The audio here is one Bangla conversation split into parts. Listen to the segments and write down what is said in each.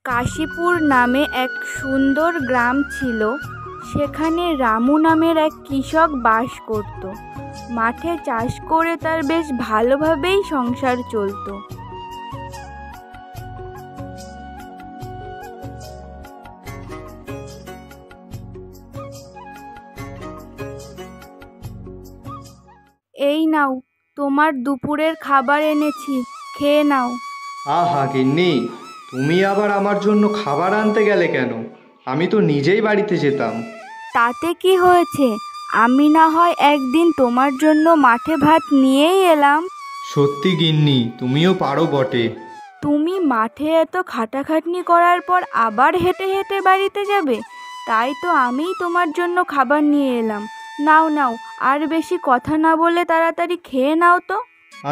কাশীপুর নামে এক সুন্দর গ্রাম ছিল। সেখানে রামু নামের এক কৃষক বাস করত। মাঠে চাষ করে তার বেশ ভালোভাবেই সংসার চলত। এই নাও, তোমার দুপুরের খাবার এনেছি, খেয়ে নাও। আহা গিন্নি, তুমি আবার আমার জন্য খাবার আনতে গেলে কেন? আমি তো নিজেই বাড়িতে যেতাম। তাতে কি হয়েছে, আমি না হয় একদিন তোমার জন্য মাঠে ভাত নিয়েই এলাম। সত্যি গিন্নি, তুমিও পারো বটে। তুমি মাঠে এত খাটাখাটনি করার পর আবার হেঁটে হেঁটে বাড়িতে যাবে, তাই তো আমিই তোমার জন্য খাবার নিয়ে এলাম। নাও নাও, আর বেশি কথা না বলে তাড়াতাড়ি খেয়ে নাও তো।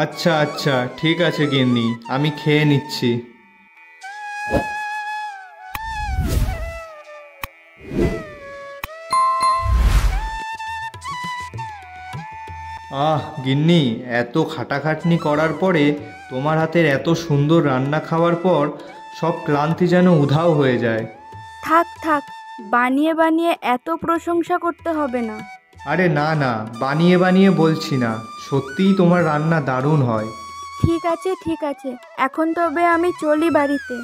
আচ্ছা আচ্ছা, ঠিক আছে গিন্নি, আমি খেয়ে নিচ্ছি। আহ গিন্নি, এত খাটাখাটনি করার পরে তোমার হাতের এত সুন্দর রান্না খাওয়ার পর সব ক্লান্তি যেন উধাও হয়ে যায়। থাক থাক, বানিয়ে বানিয়ে এত প্রশংসা করতে হবে না। আরে না না, বানিয়ে বানিয়ে বলছি না, সত্যিই তোমার রান্না দারুণ হয়। ঠিক আছে ঠিক আছে, এখন তবে আমি চলি বাড়িতে।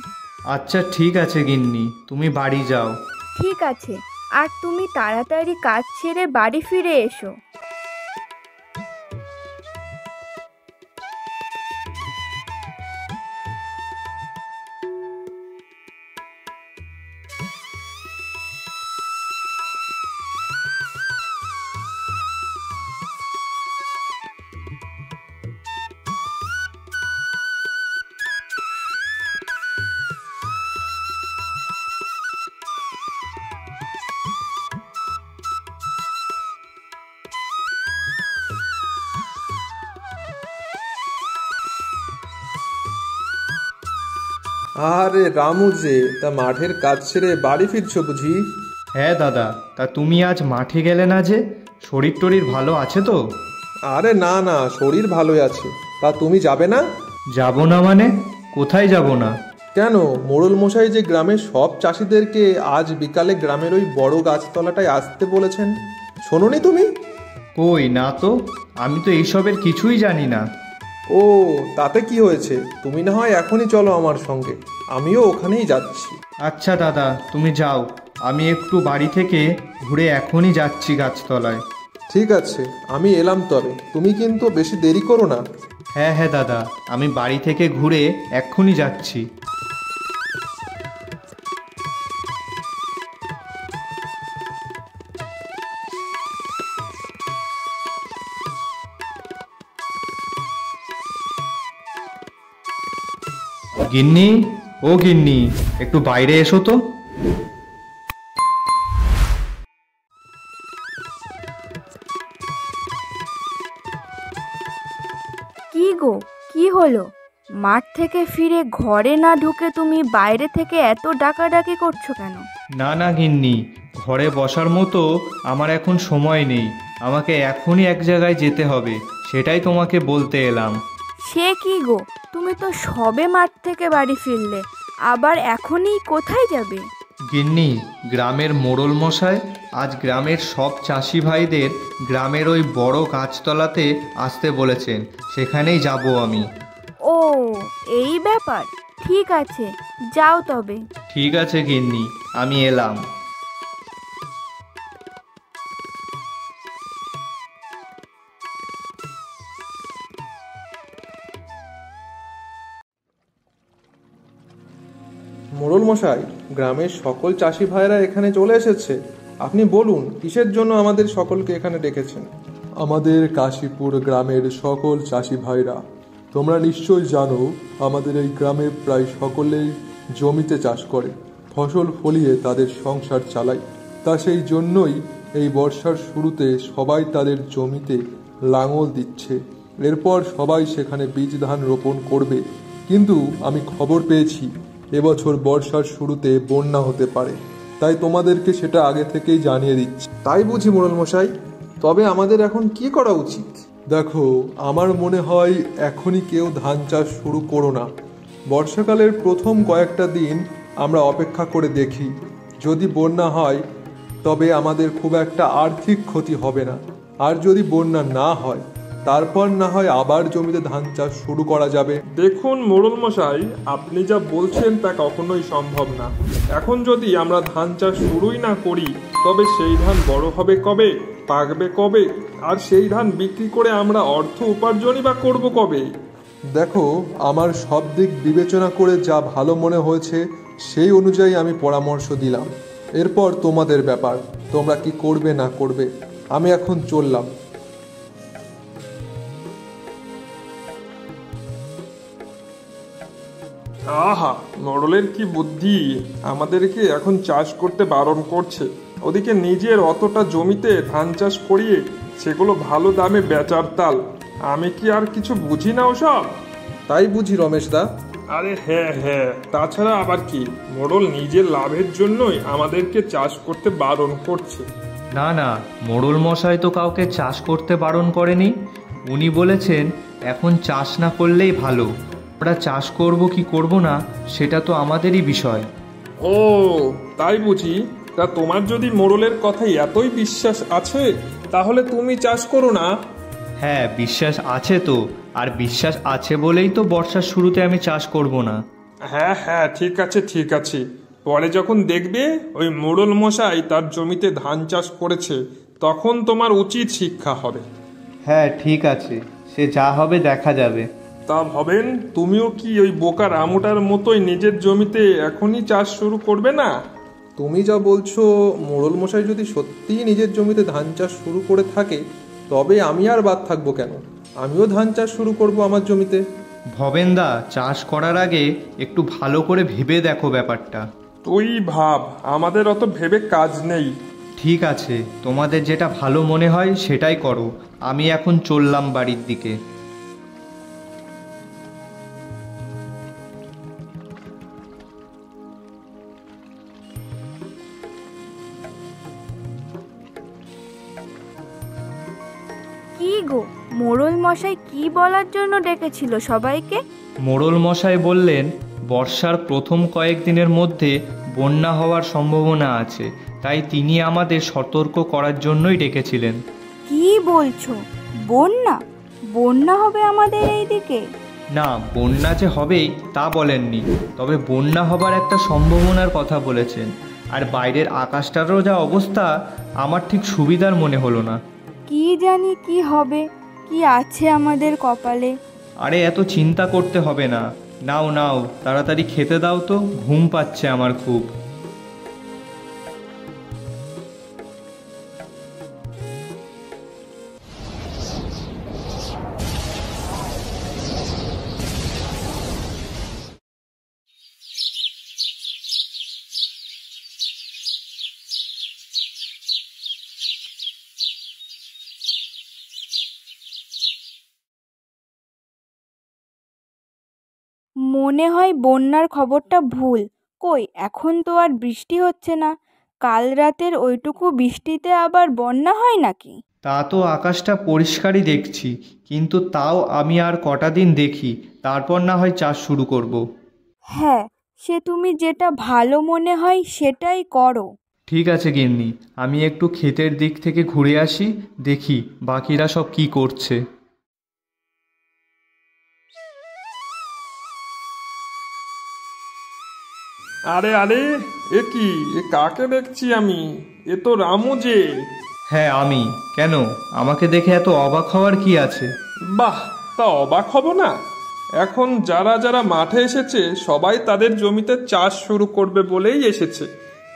আচ্ছা ঠিক আছে গিন্নি, তুমি বাড়ি যাও। ঠিক আছে, আর তুমি তাড়াতাড়ি কাজ ছেড়ে বাড়ি ফিরে এসো। আরে রামু যে, তা মাঠের কাজ ছেড়ে বাড়ি ফিরছো বুঝি? হ্যাঁ দাদা, তা তুমি আজ মাঠে গেলে না যে? শরীর টরীর ভালো আছে তো? আরে না না, শরীর ভালোই আছে। তা তুমি যাবে না? যাব না মানে? কোথায় যাব না? কেন, মোড়ল মশাই যে গ্রামের সব চাষিদেরকে আজ বিকালে গ্রামের ওই বড় গাছতলাটায় আসতে বলেছেন, শোনোনি তুমি? কই না তো, আমি তো এইসবের কিছুই জানি না। ও, তাতে কি হয়েছে, তুমি না হয় এখনই চলো আমার সঙ্গে, আমিও ওখানেই যাচ্ছি। আচ্ছা দাদা, তুমি যাও, আমি একটু বাড়ি থেকে ঘুরে এখনই যাচ্ছি গাছতলায়। ঠিক আছে, আমি এলাম তবে, তুমি কিন্তু বেশি দেরি করো না। হ্যাঁ হ্যাঁ দাদা, আমি বাড়ি থেকে ঘুরে এক্ষুনি যাচ্ছি। গিন্নি, ও গিন্নি, একটু বাইরে এসো তো। কি গো, কি হলো? মাঠ থেকে ফিরে ঘরে না ঢুকে তুমি বাইরে থেকে এত ডাকাডাকি করছো কেন? না না গিন্নি, ঘরে বসার মতো আমার এখন সময় নেই, আমাকে এখনই এক জায়গায় যেতে হবে, সেটাই তোমাকে বলতে এলাম। সে কি গো, তুমি তো সবে মাঠ থেকে বাড়ি ফিরলে, আবার এখনই কোথায় যাবে? গিন্নি, গ্রামের মোড়ল মশাই আজ গ্রামের সব চাষি ভাইদের গ্রামের ওই বড় গাছতলাতে আসতে বলেছেন, সেখানেই যাব আমি। ও, এই ব্যাপার, ঠিক আছে, যাও তবে। ঠিক আছে গিন্নি, আমি এলাম। মোড়ল মশাই, গ্রামের সকল চাষি ভাইরা এখানে চলে এসেছে। আপনি বলুন, কিসের জন্য আমাদের সকলকে এখানে ডেকেছেন? আমাদের কাশীপুর গ্রামের সকল চাষি ভাইরা, তোমরা নিশ্চয়ই জানো আমাদের এই গ্রামে প্রায় সকলেই জমিতে চাষ করে, ফসল ফলিয়ে তাদের সংসার চালায়। তা সেই জন্যই এই বর্ষার শুরুতে সবাই তাদের জমিতে লাঙল দিচ্ছে, এরপর সবাই সেখানে বীজ ধান রোপণ করবে। কিন্তু আমি খবর পেয়েছি এবছর বর্ষার শুরুতে বন্যা হতে পারে, তাই তোমাদেরকে সেটা আগে থেকেই জানিয়ে দিচ্ছি। তাই বুঝি মোড়ল মশাই, তবে আমাদের এখন কি করা উচিত? দেখো, আমার মনে হয় এখনই কেউ ধান চাষ শুরু করো না। বর্ষাকালের প্রথম কয়েকটা দিন আমরা অপেক্ষা করে দেখি। যদি বন্যা হয় তবে আমাদের খুব একটা আর্থিক ক্ষতি হবে না, আর যদি বন্যা না হয় তারপর না হয় আবার জমিতে ধান চাষ শুরু করা যাবে। দেখুন মোড়ল মশাই, আপনি যা বলছেন তা কখনোই সম্ভব না। এখন যদি আমরা ধান চাষ শুরুই না করি তবে সেই ধান বড় হবে কবে, পাকবে কবে, আর সেই ধান বিক্রি করে আমরা অর্থ উপার্জনই বা করব কবে? দেখো, আমার সব দিক বিবেচনা করে যা ভালো মনে হয়েছে সেই অনুযায়ী আমি পরামর্শ দিলাম। এরপর তোমাদের ব্যাপার, তোমরা কি করবে না করবে। আমি এখন চললাম। আহা, মোড়লের কি বুদ্ধি! আমাদেরকে এখন চাষ করতে বারণ করছে, ওদিকে নিজের অতটা জমিতে ধান চাষ করিয়ে সেগুলো ভালো দামে বেচার তাল। আমি কি আর কিছু বুঝি না ওসব? তাই বুঝি রমেশ দা? আরে হ্যাঁ হ্যাঁ, তাছাড়া আবার কি, মোড়ল নিজের লাভের জন্যই আমাদেরকে চাষ করতে বারণ করছে। না না, মোড়ল মশাই তো কাউকে চাষ করতে বারণ করেনি। উনি বলেছেন এখন চাষ না করলেই ভালো। আমরা চাষ করব কি করব না সেটা তো আমাদেরই বিষয়। ও তাই বুঝি? তা তোমার যদি মোড়লের কথায় এতই বিশ্বাস আছে তাহলে তুমি চাষ করো না। হ্যাঁ, বিশ্বাস আছে তো, আর বিশ্বাস আছে বলেই তো বর্ষার শুরুতে আমি চাষ করব না। হ্যাঁ হ্যাঁ, ঠিক আছে ঠিক আছে। পরে যখন দেখবে ওই মোড়ল মশাই তার জমিতে ধান চাষ করেছে তখন তোমার উচিত শিক্ষা হবে। হ্যাঁ ঠিক আছে, সে যা হবে দেখা যাবে। তা ভাবেন, তুমিও কি ওই বোকা রামুটার মতোই নিজের জমিতে এখনই চাষ শুরু করবে না? তুমি যা বলছো, মোড়ল মশাই যদি সত্যিই নিজের জমিতে ধান চাষ শুরু করে থাকে তবে আমি আর বাদ থাকবো কেন? আমিও ধান চাষ শুরু করব আমার জমিতে। ভবেনদা, চাষ করার আগে একটু ভালো করে ভেবে দেখো ব্যাপারটা। তুই ভাব, আমাদের অত ভেবে কাজ নেই। ঠিক আছে, তোমাদের যেটা ভালো মনে হয় সেটাই করো। আমি এখন চললাম বাড়ির দিকে। কি গো, মোড়ল মশাই কি বলার জন্য ডেকেছিল সবাইকে? মোড়ল মশাই বললেন বর্ষার প্রথম কয়েকদিনের মধ্যে বন্যা হওয়ার সম্ভাবনা আছে, তাই তিনি আমাদের সতর্ক করার জন্যই ডেকেছিলেন। কি বলছো? বন্যা? বন্যা হবে আমাদের এই দিকে? না, বন্যা যে হবেই তা বলেননি, তবে বন্যা হবার একটা সম্ভাবনার কথা বলেছেন। আর বাইরের আকাশটারও যা অবস্থা, আমার ঠিক সুবিধার মনে হলো না। কি জানি কি হবে, কি আছে আমাদের কপালে। আরে এত চিন্তা করতে হবে না। নাও নাও, তাড়াতাড়ি খেতে দাও তো, ঘুম পাচ্ছে আমার খুব। মনে হয় বন্যার খবরটা ভুল। কই, এখন তো আর বৃষ্টি হচ্ছে না। কাল রাতের ওইটুকু বৃষ্টিতে আবার বন্যা হয় নাকি? তা তো আকাশটা পরিষ্কারই দেখছি, কিন্তু তাও আমি আর কটা দিন দেখি, তারপর না হয় চাষ শুরু করব। হ্যাঁ, সে তুমি যেটা ভালো মনে হয় সেটাই করো। ঠিক আছে গিন্নি, আমি একটু ক্ষেতের দিক থেকে ঘুরে আসি, দেখি বাকিরা সব কি করছে। আরে আরে, এ কি, এ কাকে দেখছি আমি? এ তো রামু যে। হ্যাঁ আমি। কেন, আমাকে দেখে এত অবাক হওয়ার কি আছে? বাহ, তা অবাক হব না? এখন যারা যারা মাঠে এসেছে সবাই তাদের জমিতে চাষ শুরু করবে বলেই এসেছে।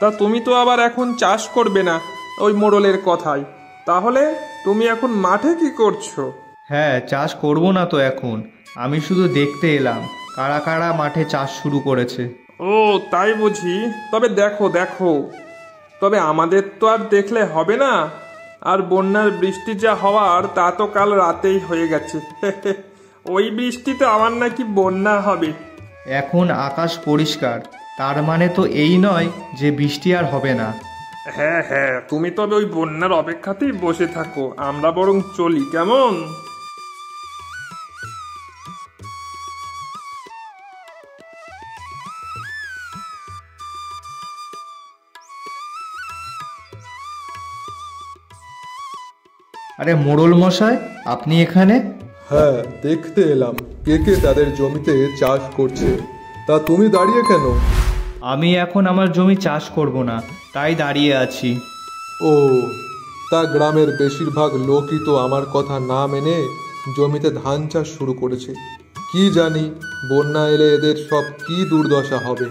তা তুমি তো আবার এখন চাষ করবে না ওই মোড়লের কথায়। তাহলে তুমি এখন মাঠে কি করছো? হ্যাঁ, চাষ করব না তো এখন। আমি শুধু দেখতে এলাম কারা কারা মাঠে চাষ শুরু করেছে। ও তাই বুঝি? তবে দেখো দেখো, তবে আমাদের তো আর দেখলে হবে না। আর বন্যার বৃষ্টি যা হওয়ার তা তো কাল রাতেই হয়ে গেছে। ওই বৃষ্টিতে আমার নাকি বন্যা হবে। এখন আকাশ পরিষ্কার, তার মানে তো এই নয় যে বৃষ্টি আর হবে না। হ্যাঁ হ্যাঁ, তুমি তবে ওই বন্যার অপেক্ষাতেই বসে থাকো, আমরা বরং চলি, কেমন? আরে মোড়ল মশাই, আপনি এখানে? হ্যাঁ, দেখতে এলাম কে কে তাদের জমিতে চাষ করছে। তা তুমি দাঁড়িয়ে কেন? আমি এখন আমার জমি চাষ করব না, তাই দাঁড়িয়ে আছি। ও, তা গ্রামের বেশিরভাগ লোকই তো আমার কথা না মেনে জমিতে ধান চাষ শুরু করেছে। কি জানি বন্যা এলে এদের সব কি দুর্দশা হবে।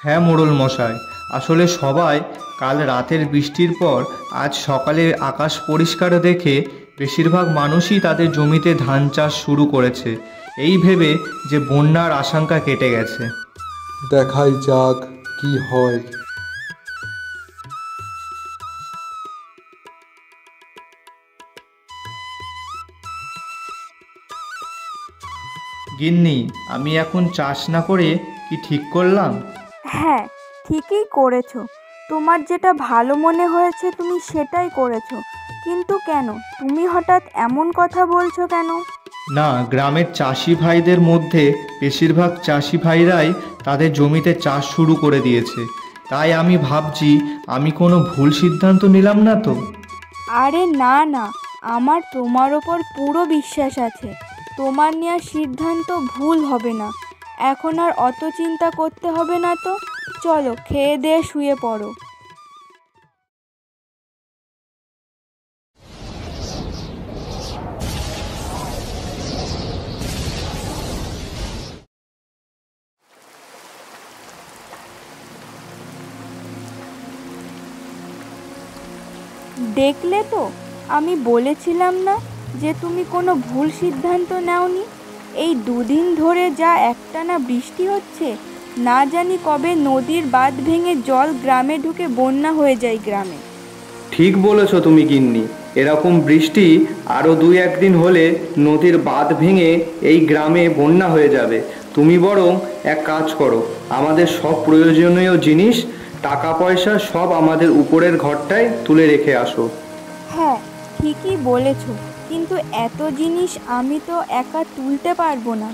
হ্যাঁ মোড়ল মশাই, আসলে সবাই কাল রাতের বৃষ্টির পর আজ সকালে আকাশ পরিষ্কার দেখে বেশিরভাগ মানুষই তাদের জমিতে ধান চাষ শুরু করেছে, এই ভেবে যে বন্যার আশঙ্কা কেটে গেছে। দেখাই যাক কি হয়। গিন্নি, আমি এখন চাষ না করে কি ঠিক করলাম? হ্যাঁ, ঠিকই করেছো। তোমার যেটা ভালো মনে হয়েছে তুমি সেটাই করেছো। কিন্তু কেন তুমি হঠাৎ এমন কথা বলছো কেন? না, গ্রামের চাষি ভাইদের মধ্যে বেশিরভাগ চাষি ভাইরাই তাদের জমিতে চাষ শুরু করে দিয়েছে, তাই আমি ভাবছি আমি কোনো ভুল সিদ্ধান্ত নিলাম না তো? আরে না না, আমার তোমার ওপর পুরো বিশ্বাস আছে। তোমার নেওয়া সিদ্ধান্ত ভুল হবে না। এখন আর অত চিন্তা করতে হবে না তো। চলো খেয়ে দিয়ে শুয়ে পড়ো। দেখলে তো, আমি বলেছিলাম না যে তুমি কোনো ভুল সিদ্ধান্ত নাওনি। এই দুদিন ধরে যা একটানা বৃষ্টি হচ্ছে, না জানি কবে নদীর বাঁধ ভেঙে জল গ্রামে ঢুকে বন্যা হয়ে যায় গ্রামে। ঠিক বলেছো তুমি গিন্নি, এরকম বৃষ্টি আরও 2-1 দিন হলে নদীর বাঁধ ভেঙে এই গ্রামে বন্যা হয়ে যাবে। তুমি বরং এক কাজ করো, আমাদের সব প্রয়োজনীয় জিনিস, টাকা পয়সা সব আমাদের উপরের ঘরটায় তুলে রেখে আসো। হ্যাঁ, ঠিকই বলেছ, কিন্তু এত জিনিস আমি তো একা তুলতে পারবো না।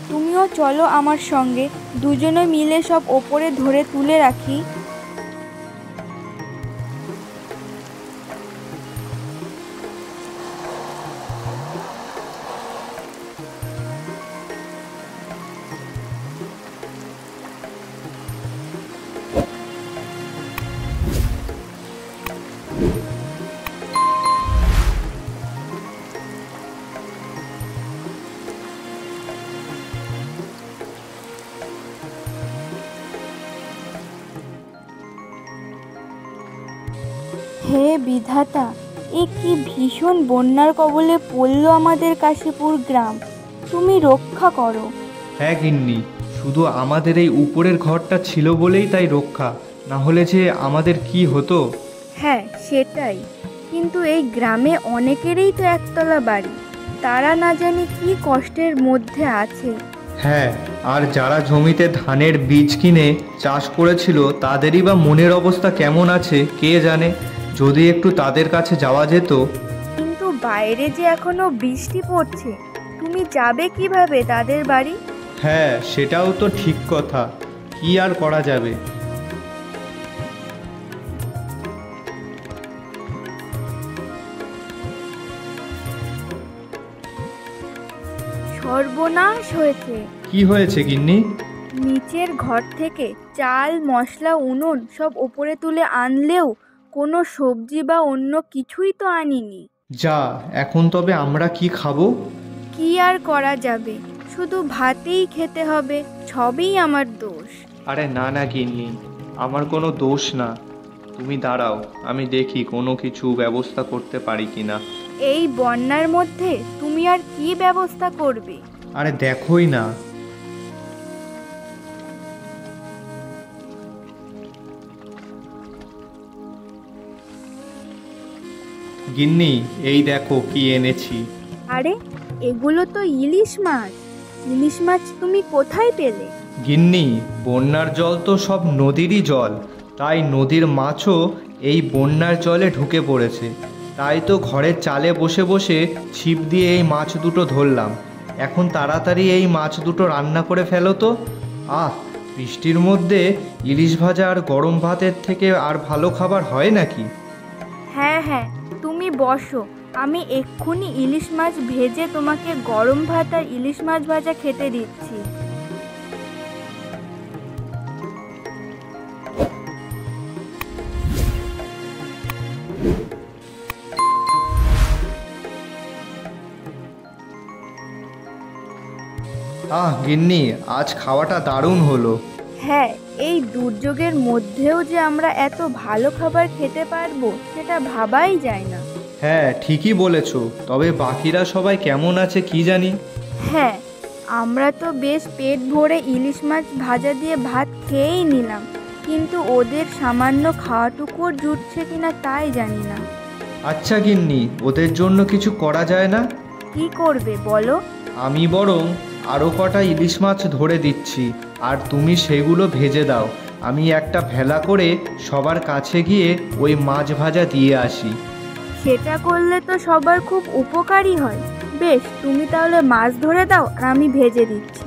তুমিও চলো আমার সঙ্গে, দুজনে মিলে সব ওপরে ধরে তুলে রাখি। হে বিধাতা, এ কি ভীষণ বন্যার কবলে পড়ল আমাদের কাশীপুর গ্রাম। তুমি রক্ষা করো। হ্যাঁ গিন্নি, শুধু আমাদের এই উপরের ঘরটা ছিল বলেই তাই রক্ষা, না হলে যে আমাদের কি হতো। হ্যাঁ সেটাই, কিন্তু এই গ্রামে অনেকেরই তো একতলা বাড়ি, তারা না জানি কি কষ্টের মধ্যে আছে। হ্যাঁ, আর যারা জমিতে ধানের বীজ কিনে চাষ করেছিল তাদেরই বা মনের অবস্থা কেমন আছে কে জানে। যদি একটু তাদের কাছে যাওয়া যেত। কিন্তু বাইরে যে এখনো বৃষ্টি পড়ছে, তুমি যাবে কিভাবে তাদের বাড়ি? হ্যাঁ, সেটাও তো ঠিক কথা, কি আর করা যাবে। সর্বনাশ হয়েছে। কি হয়েছে গিন্নি? নিচের ঘর থেকে চাল মশলা উনুন সব ওপরে তুলে আনলেও কোনো সবজি বা অন্য কিছুই তো আনিনি। যা, এখন তবে আমরা কি খাবো? কি আর করা যাবে, শুধু ভাতেই খেতে হবে। সবই আমার দোষ। আরে না না গিন্নি, আমার কোনো দোষ না। তুমি দাঁড়াও, আমি দেখি কোনো কিছু ব্যবস্থা করতে পারি কিনা। এই বন্যার মধ্যে তুমি আর কি ব্যবস্থা করবে? আরে দেখোই না। গিন্নি, এই দেখো কি এনেছি। আরে, এগুলো তো ইলিশ মাছ। ইলিশ মাছ তুমি কোথায় পেলে? গিন্নি, বন্যার জল তো সব নদীরই জল, তাই নদীর মাছও এই বন্যার জলে ঢুকে পড়েছে। তাই তো ঘরের চালে বসে বসে ছিপ দিয়ে এই মাছ দুটো ধরলাম। এখন তাড়াতাড়ি এই মাছ দুটো রান্না করে ফেলো তো। আহ, বৃষ্টির মধ্যে ইলিশ ভাজা আর গরম ভাতের থেকে আর ভালো খাবার হয় নাকি? হ্যাঁ হ্যাঁ, তুমি বসো, আমি এক্ষুনি ইলিশ মাছ ভেজে তোমাকে গরম ভাত আর ইলিশ মাছ ভাজা খেতে দিচ্ছি। গিন্নি, আজ খাওয়াটা দারুণ হলো। হ্যাঁ, এই দুর্যোগের মধ্যেও যে আমরা এত ভালো খাবার খেতে পারবো সেটা ভাবাই যায় না। হ্যাঁ, ঠিকই বলেছ। তবে বাকিরা সবাই কেমন আছে কি জানি। হ্যাঁ, আমরা তো বেশ পেট ভরে ইলিশ মাছ ভাজা দিয়ে ভাত খেয়েই নিলাম, কিন্তু ওদের সামান্য খাওয়াটুকুও জুটছে কিনা তাই জানি না। আচ্ছা গিন্নি, ওদের জন্য কিছু করা যায় না? কি করবে বলো? আমি বরং আরও কটা ইলিশ মাছ ধরে দিচ্ছি, আর তুমি সেগুলো ভেজে দাও। আমি একটা ভেলা করে সবার কাছে গিয়ে ওই মাছ ভাজা দিয়ে আসি। সেটা করলে তো সবার খুব উপকারী হয়। বেশ, তুমি তাহলে মাছ ধরে দাও আর আমি ভেজে দিচ্ছি।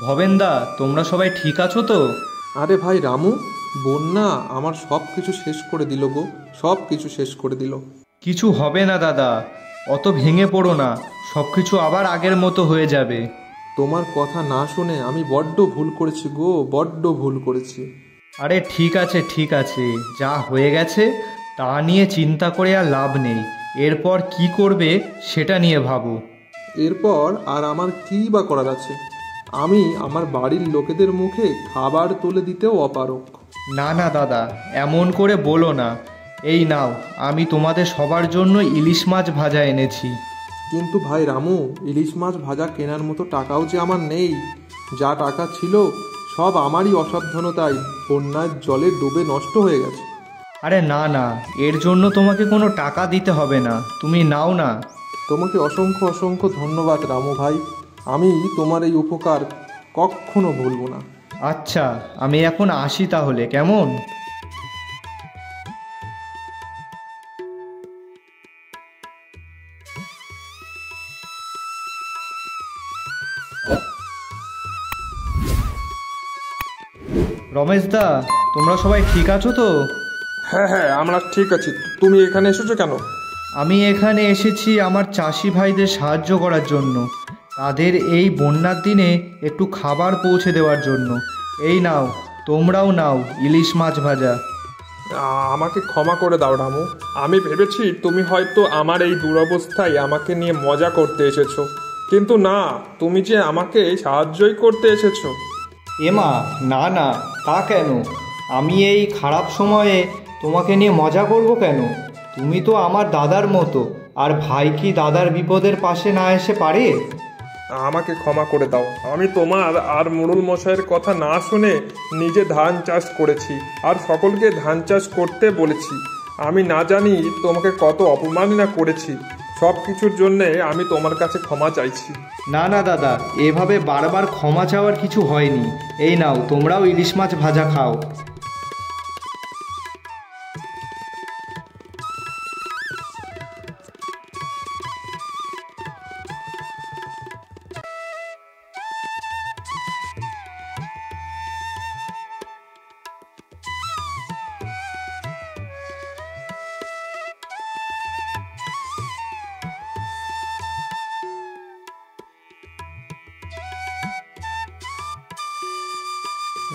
ভবেনদা, তোমরা সবাই ঠিক আছো তো? আরে ভাই রামু, বন্যা আমার সব কিছু শেষ করে দিল গো, সব কিছু শেষ করে দিল। কিছু হবে না দাদা, অত ভেঙে পড়ো না, সব কিছু আবার আগের মতো হয়ে যাবে। তোমার কথা না শুনে আমি বড্ড ভুল করেছি গো, বড্ড ভুল করেছি। আরে ঠিক আছে ঠিক আছে, যা হয়ে গেছে তা নিয়ে চিন্তা করে আর লাভ নেই। এরপর কি করবে সেটা নিয়ে ভাবো। এরপর আর আমার কী বা করার আছে? আমি আমার বাড়ির লোকেদের মুখে খাবার তুলে দিতেও অপারক। না না দাদা, এমন করে বলো না। এই নাও, আমি তোমাদের সবার জন্য ইলিশ মাছ ভাজা এনেছি। কিন্তু ভাই রামু, ইলিশ মাছ ভাজা কেনার মতো টাকাও যে আমার নেই। যা টাকা ছিল সব আমারই অসাবধানতায় বন্যার জলে ডুবে নষ্ট হয়ে গেছে। আরে না না, এর জন্য তোমাকে কোনো টাকা দিতে হবে না, তুমি নাও না। তোমাকে অসংখ্য অসংখ্য ধন্যবাদ রামু ভাই। আমি তোমার এই উপকার কখনো ভুলব না। আচ্ছা, আমি এখন আসি তাহলে, কেমন? রমেশদা, তোমরা সবাই ঠিক আছো তো? হ্যাঁ হ্যাঁ, আমরা ঠিক আছি। তুমি এখানে এসেছো কেন? আমি এখানে এসেছি আমার চাষি ভাইদের সাহায্য করার জন্য, তাদের এই বন্যার দিনে একটু খাবার পৌঁছে দেওয়ার জন্য। এই নাও, তোমরাও নাও ইলিশ মাছ ভাজা। আমাকে ক্ষমা করে দাও রামু। আমি ভেবেছি তুমি হয়তো আমার এই দুরবস্থায় আমাকে নিয়ে মজা করতে এসেছো, কিন্তু না, তুমি যে আমাকে সাহায্যই করতে এসেছো। এমা, না না, তা কেন? আমি এই খারাপ সময়ে তোমাকে নিয়ে মজা করব কেন? তুমি তো আমার দাদার মতো, আর ভাই কি দাদার বিপদের পাশে না এসে পারে? আমাকে ক্ষমা করে দাও। আমি তোমার আর মোড়ল মশাইয়ের কথা না শুনে নিজে ধান চাষ করেছি, আর সকলকে ধান চাষ করতে বলেছি। আমি না জানি তোমাকে কত অপমাননা করেছি। সব কিছুর জন্যে আমি তোমার কাছে ক্ষমা চাইছি। না না দাদা, এভাবে বারবার ক্ষমা চাওয়ার কিছু হয়নি। এই নাও, তোমরাও ইলিশ মাছ ভাজা খাও।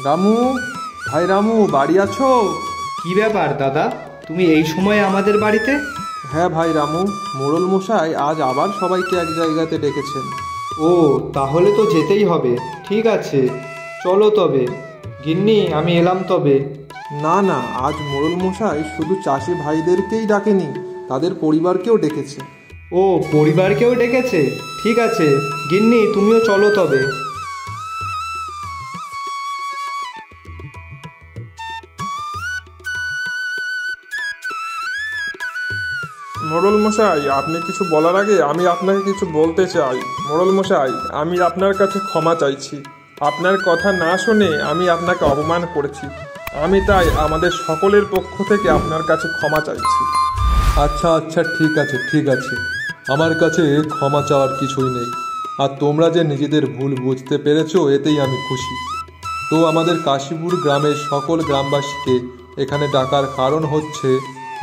রামু, ভাই রামু, বাড়ি আছো? কি ব্যাপার দাদা, তুমি এই সময়ে আমাদের বাড়িতে? হ্যাঁ ভাই রামু, মোড়ল মশাই আজ আবার সবাইকে এক জায়গাতে ডেকেছেন। ও, তাহলে তো যেতেই হবে। ঠিক আছে, চলো তবে। গিন্নি, আমি এলাম তবে। না না, আজ মোড়ল মশাই শুধু চাষি ভাইদেরকেই ডাকেনি, তাদের পরিবারকেও ডেকেছে। ও, পরিবারকেও ডেকেছে? ঠিক আছে গিন্নি, তুমিও চলো তবে। মোড়ল মশাই, আপনি কিছু বলার আগে আমি আপনাকে কিছু বলতে চাই। মোড়ল মশাই, আমি আপনার কাছে ক্ষমা চাইছি। আপনার কথা না শুনে আমি আপনাকে অপমান করেছি। আমি তাই আমাদের সকলের পক্ষ থেকে আপনার কাছে ক্ষমা চাইছি। আচ্ছা আচ্ছা, ঠিক আছে ঠিক আছে, আমার কাছে ক্ষমা চাওয়ার কিছুই নেই। আর তোমরা যে নিজেদের ভুল বুঝতে পেরেছো এতেই আমি খুশি। তো আমাদের কাশীপুর গ্রামের সকল গ্রামবাসীকে এখানে ডাকার কারণ হচ্ছে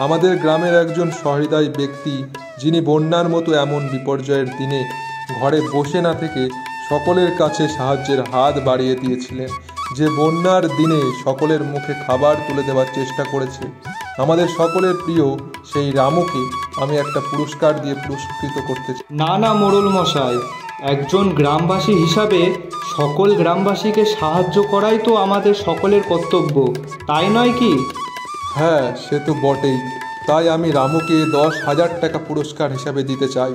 আমাদের গ্রামের একজন সহৃদয় ব্যক্তি, যিনি বন্যার মতো এমন বিপর্যয়ের দিনে ঘরে বসে না থেকে সকলের কাছে সাহায্যের হাত বাড়িয়ে দিয়েছিলেন, যে বন্যার দিনে সকলের মুখে খাবার তুলে দেওয়ার চেষ্টা করেছে। আমাদের সকলের প্রিয় সেই রামুকে আমি একটা পুরস্কার দিয়ে পুরস্কৃত করতে চাই। না না মোড়ল মশাই, একজন গ্রামবাসী হিসাবে সকল গ্রামবাসীকে সাহায্য করাই তো আমাদের সকলের কর্তব্য, তাই নয় কি? হ্যাঁ, সে তো বটেই। তাই আমি রামুকে 10,000 টাকা পুরস্কার হিসাবে দিতে চাই।